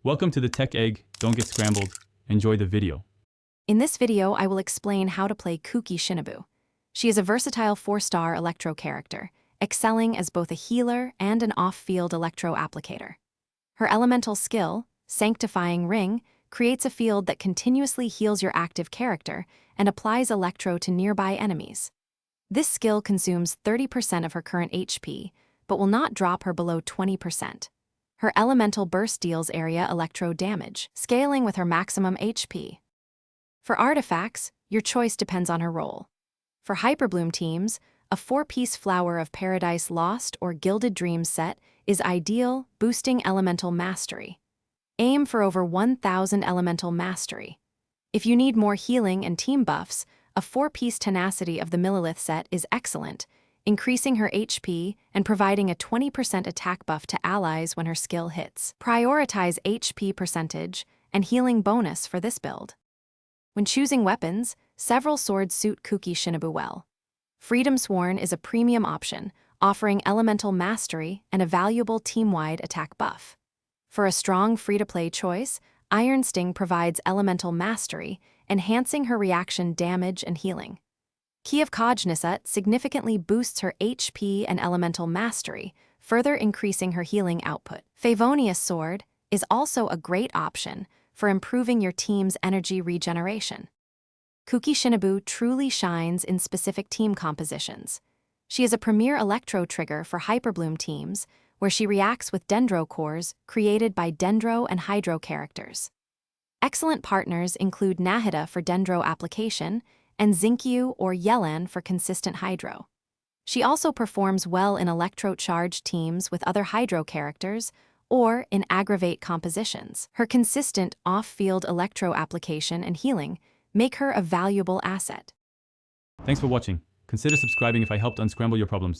Welcome to the Tech Egg. Don't get scrambled. Enjoy the video. In this video, I will explain how to play Kuki Shinobu. She is a versatile 4-star electro character, excelling as both a healer and an off-field electro applicator. Her elemental skill, Sanctifying Ring, creates a field that continuously heals your active character and applies electro to nearby enemies. This skill consumes 30% of her current HP, but will not drop her below 20%. Her elemental burst deals area electro damage, scaling with her maximum HP. For artifacts, your choice depends on her role. For Hyperbloom teams, a 4-piece Flower of Paradise Lost or Gilded Dreams set is ideal, boosting elemental mastery. Aim for over 1,000 elemental mastery. If you need more healing and team buffs, a 4-piece Tenacity of the Millilith set is excellent, increasing her HP and providing a 20% attack buff to allies when her skill hits. Prioritize HP percentage and healing bonus for this build. When choosing weapons, several swords suit Kuki Shinobu well. Freedom Sworn is a premium option, offering elemental mastery and a valuable team-wide attack buff. For a strong free-to-play choice, Iron Sting provides elemental mastery, enhancing her reaction damage and healing. Key of Cognizant significantly boosts her HP and elemental mastery, further increasing her healing output. Favonius Sword is also a great option for improving your team's energy regeneration. Kuki Shinobu truly shines in specific team compositions. She is a premier electro trigger for Hyperbloom teams, where she reacts with Dendro cores created by Dendro and Hydro characters. Excellent partners include Nahida for Dendro application and Zinkyu or Yelan for consistent Hydro. She also performs well in electro-charged teams with other Hydro characters or in aggravate compositions. Her consistent off-field electro application and healing make her a valuable asset. Thanks for watching. Consider subscribing if I helped unscramble your problems.